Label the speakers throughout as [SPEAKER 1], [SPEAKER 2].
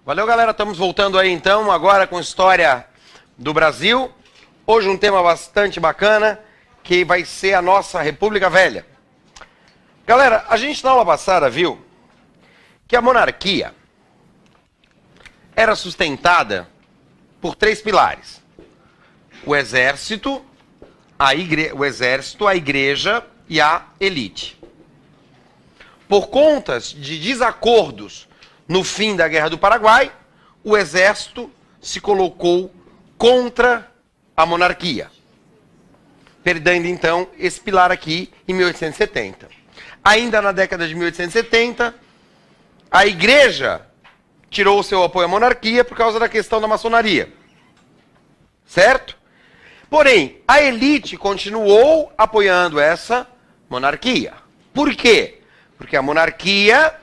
[SPEAKER 1] Valeu, galera. Estamos voltando aí, então, agora com história do Brasil. Hoje um tema bastante bacana, que vai ser a nossa República Velha. Galera, a gente na aula passada viu que a monarquia era sustentada por três pilares. O exército, a igreja e a elite. Por conta de desacordos no fim da Guerra do Paraguai, o exército se colocou contra a monarquia, perdendo então esse pilar aqui em 1870. Ainda na década de 1870, a igreja tirou o seu apoio à monarquia por causa da questão da maçonaria. Certo? Porém, a elite continuou apoiando essa monarquia. Por quê? Porque a monarquia,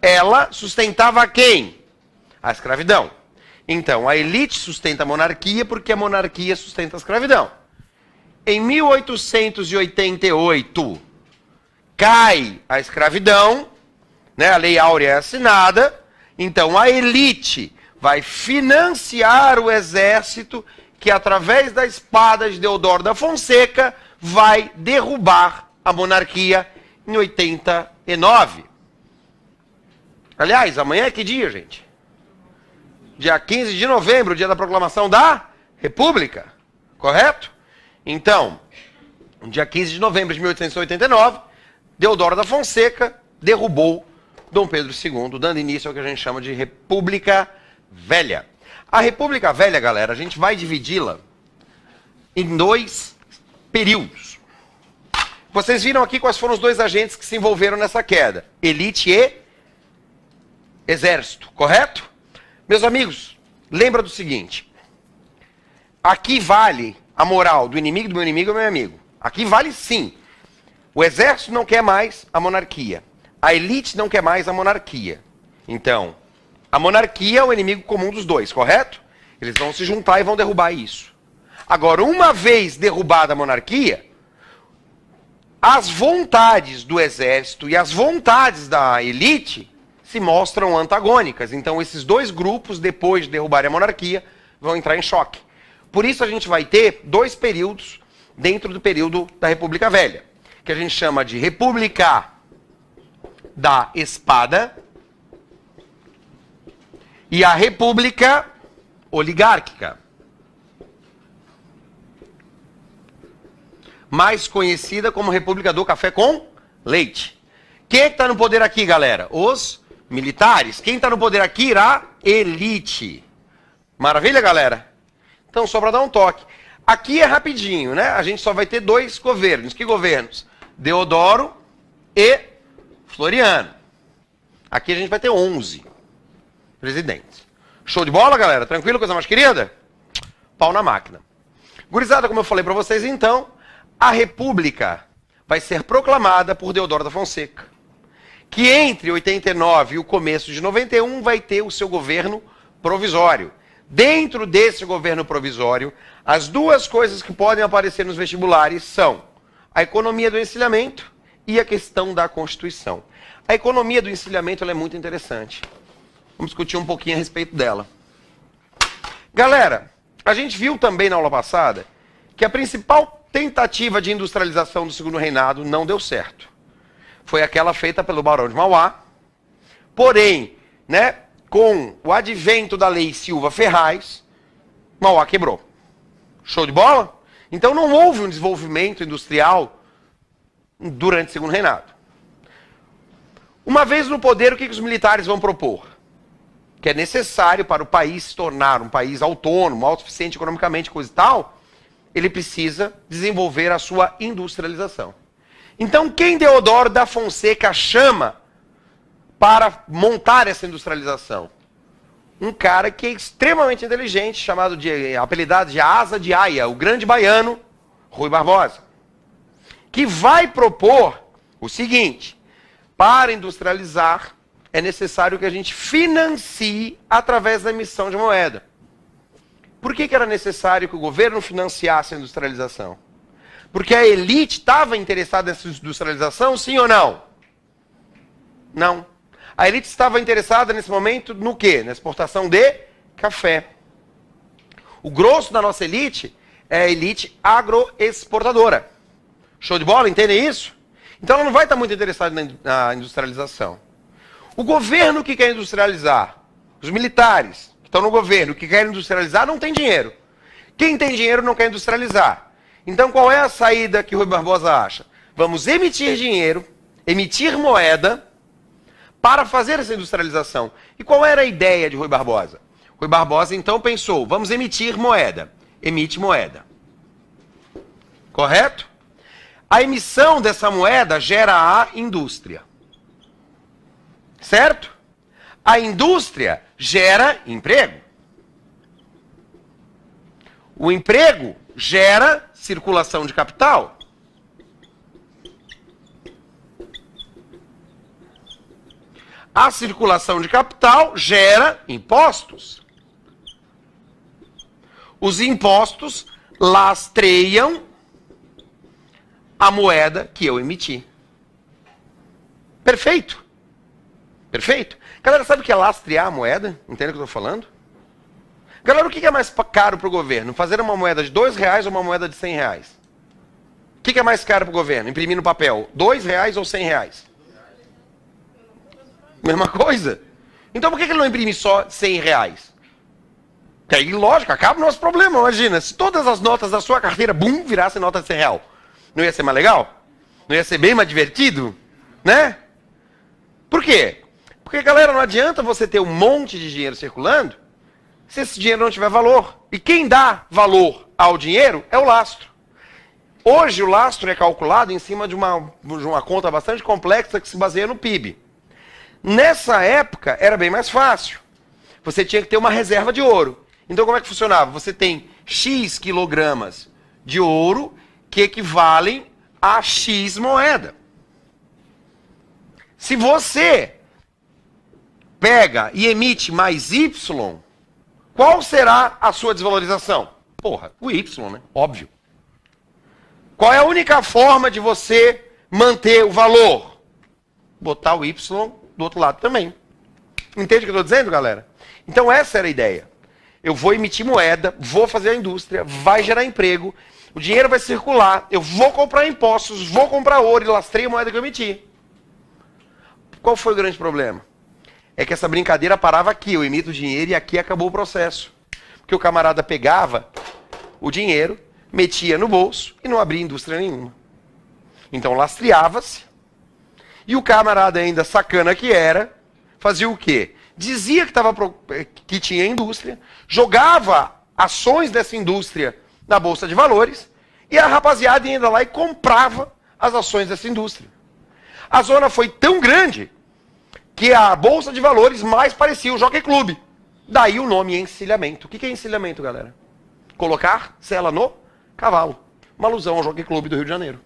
[SPEAKER 1] ela sustentava quem? A escravidão. Então, a elite sustenta a monarquia porque a monarquia sustenta a escravidão. Em 1888, cai a escravidão, né? A Lei Áurea é assinada, então a elite vai financiar o exército que, através da espada de Deodoro da Fonseca, vai derrubar a monarquia em 89. Aliás, amanhã é que dia, gente? Dia 15 de novembro, dia da proclamação da República, correto? Então, dia 15 de novembro de 1889, Deodoro da Fonseca derrubou Dom Pedro II, dando início ao que a gente chama de República Velha. A República Velha, galera, a gente vai dividi-la em dois períodos. Vocês viram aqui quais foram os dois agentes que se envolveram nessa queda: elite e exército, correto? Meus amigos, lembra do seguinte: aqui vale a moral do inimigo do meu inimigo é meu amigo. Aqui vale sim. O exército não quer mais a monarquia. A elite não quer mais a monarquia. Então, a monarquia é o inimigo comum dos dois, correto? Eles vão se juntar e vão derrubar isso. Agora, uma vez derrubada a monarquia, as vontades do exército e as vontades da elite se mostram antagônicas. Então, esses dois grupos, depois de derrubarem a monarquia, vão entrar em choque. Por isso, a gente vai ter dois períodos dentro do período da República Velha, que a gente chama de República da Espada e a República Oligárquica, mais conhecida como República do Café com Leite. Quem é que está no poder aqui, galera? Os militares. Quem está no poder aqui? A elite. Maravilha, galera? Então, só para dar um toque. Aqui é rapidinho, né? A gente só vai ter dois governos. Que governos? Deodoro e Floriano. Aqui a gente vai ter 11 presidentes. Show de bola, galera? Tranquilo, coisa mais querida? Pau na máquina. Gurizada, como eu falei para vocês, então, a República vai ser proclamada por Deodoro da Fonseca, que entre 89 e o começo de 91 vai ter o seu governo provisório. Dentro desse governo provisório, as duas coisas que podem aparecer nos vestibulares são a economia do encilhamento e a questão da Constituição. A economia do encilhamento ela é muito interessante. Vamos discutir um pouquinho a respeito dela. Galera, a gente viu também na aula passada que a principal tentativa de industrialização do Segundo Reinado não deu certo. Foi aquela feita pelo Barão de Mauá. Porém, né, com o advento da Lei Silva Ferraz, Mauá quebrou. Show de bola? Então não houve um desenvolvimento industrial durante o Segundo Reinado. Uma vez no poder, o que os militares vão propor? Que é necessário para o país se tornar um país autônomo, autossuficiente economicamente, coisa e tal, ele precisa desenvolver a sua industrialização. Então, quem Deodoro da Fonseca chama para montar essa industrialização? Um cara que é extremamente inteligente, apelidado de Asa de Aia, o grande baiano, Rui Barbosa, que vai propor o seguinte: para industrializar, é necessário que a gente financie através da emissão de moeda. Por que era necessário que o governo financiasse a industrialização? Porque a elite estava interessada nessa industrialização, sim ou não? Não. A elite estava interessada nesse momento no quê? Na exportação de café. O grosso da nossa elite é a elite agroexportadora. Show de bola? Entendem isso? Então ela não vai estar muito interessada na industrialização. O governo que quer industrializar, os militares que estão no governo que querem industrializar, não tem dinheiro. Quem tem dinheiro não quer industrializar. Então qual é a saída que o Rui Barbosa acha? Vamos emitir dinheiro, emitir moeda, para fazer essa industrialização. E qual era a ideia de Rui Barbosa? Rui Barbosa então pensou, vamos emitir moeda. Emite moeda. Correto? A emissão dessa moeda gera a indústria. Certo? A indústria gera emprego. O emprego gera circulação de capital. A circulação de capital gera impostos. Os impostos lastreiam a moeda que eu emiti. Perfeito? Perfeito? Galera, sabe o que é lastrear a moeda? Entende o que eu estou falando? Galera, o que é mais caro para o governo? Fazer uma moeda de R$2 ou uma moeda de R$100? O que é mais caro para o governo? Imprimir no papel, R$2 ou R$100? Mesma coisa. Então por que ele não imprime só R$100? Que aí, lógico, acaba o nosso problema. Imagina, se todas as notas da sua carteira, bum, virassem nota de R$100. Não ia ser mais legal? Não ia ser bem mais divertido? Né? Por quê? Porque, galera, não adianta você ter um monte de dinheiro circulando se esse dinheiro não tiver valor. E quem dá valor ao dinheiro é o lastro. Hoje o lastro é calculado em cima de uma conta bastante complexa que se baseia no PIB. Nessa época era bem mais fácil. Você tinha que ter uma reserva de ouro. Então como é que funcionava? Você tem X quilogramas de ouro que equivalem a X moeda. Se você pega e emite mais Y, qual será a sua desvalorização? Porra, o Y, né? Óbvio. Qual é a única forma de você manter o valor? Botar o Y do outro lado também. Entende o que eu estou dizendo, galera? Então essa era a ideia. Eu vou emitir moeda, vou fazer a indústria, vai gerar emprego, o dinheiro vai circular, eu vou comprar impostos, vou comprar ouro e lastreio a moeda que eu emiti. Qual foi o grande problema? É que essa brincadeira parava aqui, eu emito dinheiro e aqui acabou o processo. Porque o camarada pegava o dinheiro, metia no bolso e não abria indústria nenhuma. Então lastreava-se. E o camarada ainda sacana que era, fazia o quê? Dizia que tinha indústria, jogava ações dessa indústria na Bolsa de Valores e a rapaziada ia lá e comprava as ações dessa indústria. A zona foi tão grande que a Bolsa de Valores mais parecia o Jockey Club. Daí o nome encilhamento. O que é encilhamento, galera? Colocar sela no cavalo. Uma alusão ao Jockey Club do Rio de Janeiro.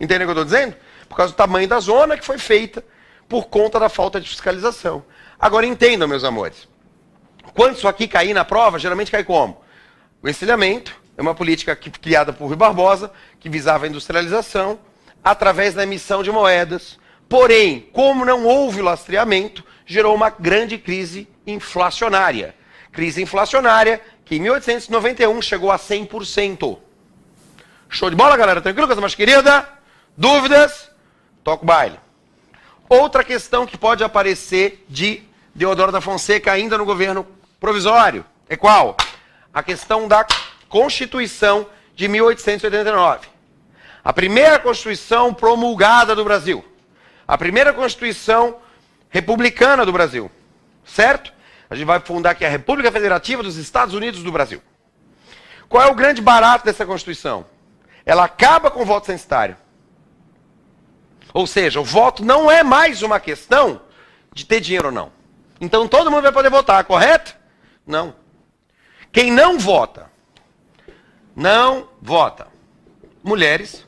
[SPEAKER 1] Entendem o que eu estou dizendo? Por causa do tamanho da zona que foi feita por conta da falta de fiscalização. Agora entendam, meus amores. Quando isso aqui cair na prova, geralmente cai como? O encilhamento é uma política criada por Rui Barbosa, que visava a industrialização, através da emissão de moedas. Porém, como não houve o lastreamento, gerou uma grande crise inflacionária. Crise inflacionária que em 1891 chegou a 100%. Show de bola, galera? Tranquilo, coisa mais querida? Dúvidas? Toca o baile. Outra questão que pode aparecer de Deodoro da Fonseca ainda no governo provisório é qual? A questão da Constituição de 1889. A primeira Constituição promulgada do Brasil. A primeira Constituição republicana do Brasil. Certo? A gente vai fundar aqui a República Federativa dos Estados Unidos do Brasil. Qual é o grande barato dessa Constituição? Ela acaba com o voto censitário. Ou seja, o voto não é mais uma questão de ter dinheiro ou não. Então todo mundo vai poder votar, correto? Não. Quem não vota, mulheres,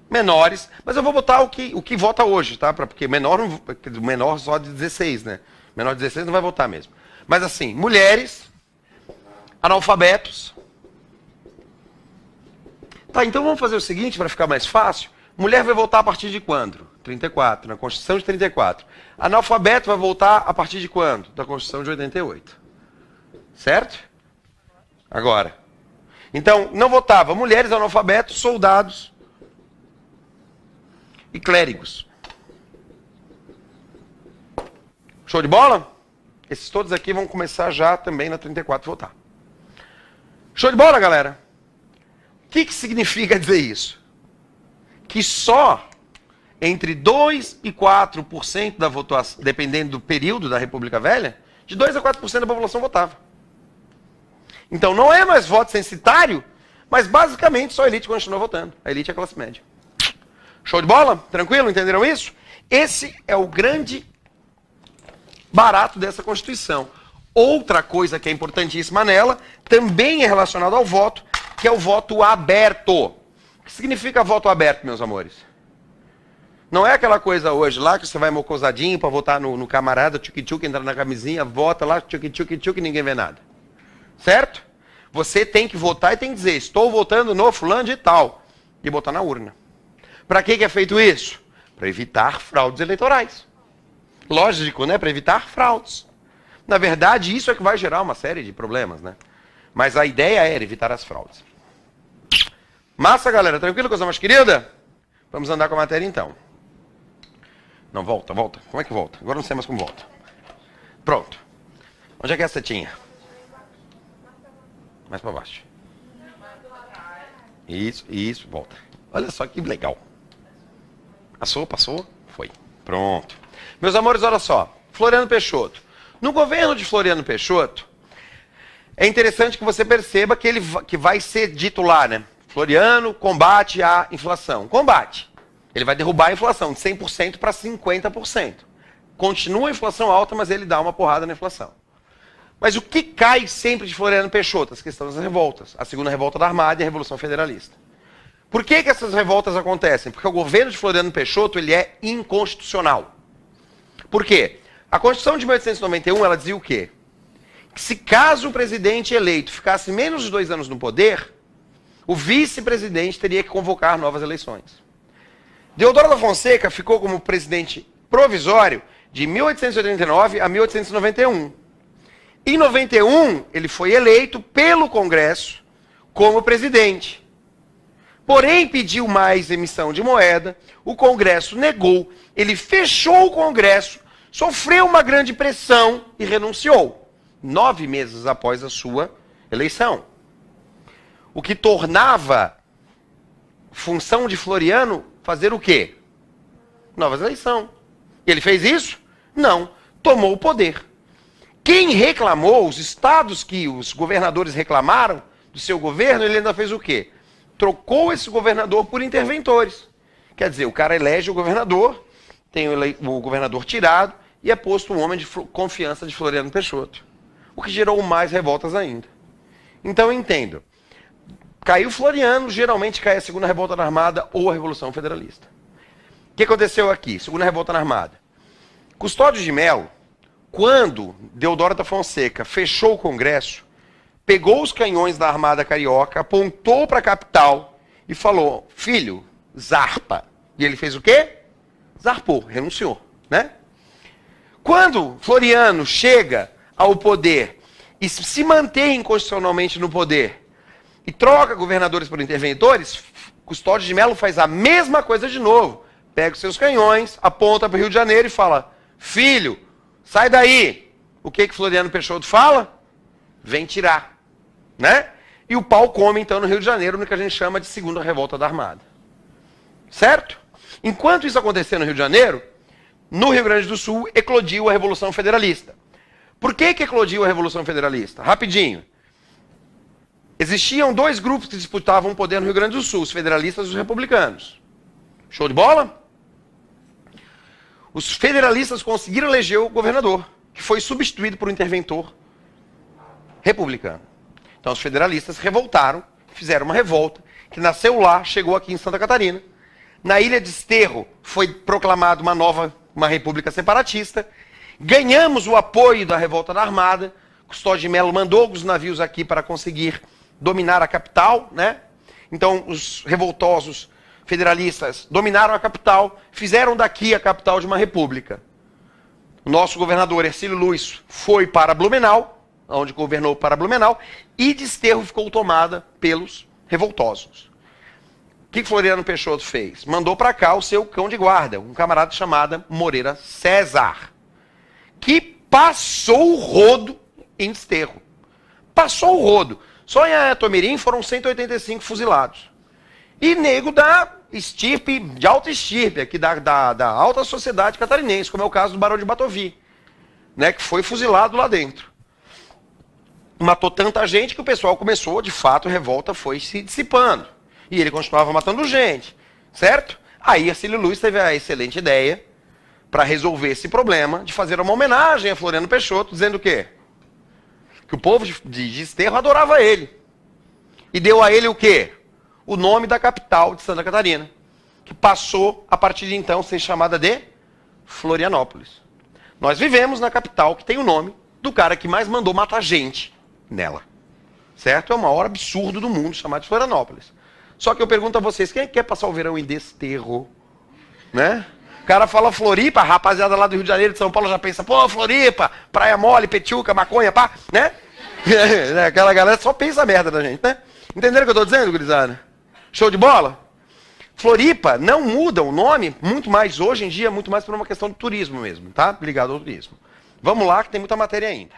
[SPEAKER 1] menores, mas eu vou botar o que vota hoje, tá? Porque menor só de 16, né? Menor de 16 não vai votar mesmo. Mas assim, mulheres, analfabetos. Tá, então vamos fazer o seguinte para ficar mais fácil. Mulher vai votar a partir de quando? 34, na Constituição de 34. Analfabeto vai voltar a partir de quando? Da Constituição de 88. Certo? Agora. Então, não votava mulheres, analfabetos, soldados e clérigos. Show de bola? Esses todos aqui vão começar já também na 34 votar. Show de bola, galera? O que significa dizer isso? Que só entre 2% e 4% da votação, dependendo do período da República Velha, de 2% a 4% da população votava. Então não é mais voto censitário, mas basicamente só a elite continua votando. A elite é a classe média. Show de bola? Tranquilo? Entenderam isso? Esse é o grande barato dessa Constituição. Outra coisa que é importantíssima nela, também é relacionada ao voto, que é o voto aberto. O que significa voto aberto, meus amores? Não é aquela coisa hoje lá que você vai mocosadinho para votar no camarada, tchuc-tchuc, entrar na camisinha, vota lá, tchuc-tchuc, e ninguém vê nada. Certo? Você tem que votar e tem que dizer, estou votando no fulano de tal. E botar na urna. Para que é feito isso? Para evitar fraudes eleitorais. Lógico, né? Para evitar fraudes. Na verdade, isso é que vai gerar uma série de problemas, né? Mas a ideia era evitar as fraudes. Massa, galera? Tranquilo, coisa mais querida? Vamos andar com a matéria, então. Não, volta. Como é que volta? Agora não sei mais como volta. Pronto. Onde é que é a setinha? Mais para baixo. Isso, volta. Olha só que legal. Passou? Foi. Pronto. Meus amores, olha só. Floriano Peixoto. No governo de Floriano Peixoto, é interessante que você perceba que vai ser dito lá, né? Floriano combate a inflação. Combate. Ele vai derrubar a inflação de 100% para 50%. Continua a inflação alta, mas ele dá uma porrada na inflação. Mas o que cai sempre de Floriano Peixoto? As questões das revoltas. A segunda revolta da Armada e a Revolução Federalista. Por que essas revoltas acontecem? Porque o governo de Floriano Peixoto ele é inconstitucional. Por quê? A Constituição de 1891 ela dizia o quê? Que se caso o presidente eleito ficasse menos de 2 anos no poder, o vice-presidente teria que convocar novas eleições. Deodoro da Fonseca ficou como presidente provisório de 1889 a 1891. Em 91, ele foi eleito pelo Congresso como presidente. Porém, pediu mais emissão de moeda, o Congresso negou, ele fechou o Congresso, sofreu uma grande pressão e renunciou, 9 meses após a sua eleição. O que tornava função de Floriano fazer o quê? Nova eleição. E ele fez isso? Não. Tomou o poder. Quem reclamou, os estados que os governadores reclamaram do seu governo, ele ainda fez o quê? Trocou esse governador por interventores. Quer dizer, o cara elege o governador, tem o governador tirado e é posto um homem de confiança de Floriano Peixoto. O que gerou mais revoltas ainda. Então, entendo. Caiu Floriano, geralmente cai a segunda revolta na Armada ou a Revolução Federalista. O que aconteceu aqui? Segunda revolta na Armada. Custódio de Mello, quando Deodoro da Fonseca fechou o Congresso, pegou os canhões da Armada Carioca, apontou para a capital e falou, filho, zarpa. E ele fez o quê? Zarpou, renunciou, né? Quando Floriano chega ao poder e se mantém inconstitucionalmente no poder e troca governadores por interventores, Custódio de Mello faz a mesma coisa de novo. Pega os seus canhões, aponta para o Rio de Janeiro e fala, filho, sai daí. O que Floriano Peixoto fala? Vem tirar. Né? E o pau come, então, no Rio de Janeiro, no que a gente chama de segunda revolta da Armada. Certo? Enquanto isso acontecia no Rio de Janeiro, no Rio Grande do Sul, eclodiu a Revolução Federalista. Por que eclodiu a Revolução Federalista? Rapidinho. Existiam 2 grupos que disputavam o poder no Rio Grande do Sul, os federalistas e os republicanos. Show de bola? Os federalistas conseguiram eleger o governador, que foi substituído por um interventor republicano. Então os federalistas revoltaram, fizeram uma revolta, que nasceu lá, chegou aqui em Santa Catarina. Na Ilha de Esterro foi proclamada uma república separatista. Ganhamos o apoio da revolta da Armada. Custódio de Mello mandou alguns navios aqui para conseguir dominar a capital, né? Então os revoltosos federalistas dominaram a capital, fizeram daqui a capital de uma república. O nosso governador Hercílio Luz foi para Blumenau, onde governou para Blumenau, e Desterro ficou tomada pelos revoltosos. O que Floriano Peixoto fez? Mandou para cá o seu cão de guarda, um camarada chamado Moreira César, que passou o rodo em Desterro. Passou o rodo. Só em Atomirim foram 185 fuzilados. E nego da estirpe, de alta estirpe, aqui da alta sociedade catarinense, como é o caso do Barão de Batovi, né, que foi fuzilado lá dentro. Matou tanta gente que o pessoal começou, de fato, a revolta foi se dissipando. E ele continuava matando gente, certo? Aí Hercílio Luz teve a excelente ideia, para resolver esse problema, de fazer uma homenagem a Floriano Peixoto, dizendo o quê? Que o povo de Desterro adorava ele. E deu a ele o quê? O nome da capital de Santa Catarina, que passou, a partir de então, a ser chamada de Florianópolis. Nós vivemos na capital que tem o nome do cara que mais mandou matar gente nela. Certo? É o maior absurdo do mundo chamar de Florianópolis. Só que eu pergunto a vocês, quem é que quer passar o verão em Desterro? Né? O cara fala Floripa, a rapaziada lá do Rio de Janeiro, de São Paulo já pensa, pô, Floripa, praia mole, petiuca, maconha, pá, né? Aquela galera só pensa merda da gente, né? Entenderam o que eu tô dizendo, gurizada? Show de bola? Floripa não muda o nome, muito mais hoje em dia, muito mais por uma questão do turismo mesmo, tá? Ligado ao turismo. Vamos lá que tem muita matéria ainda.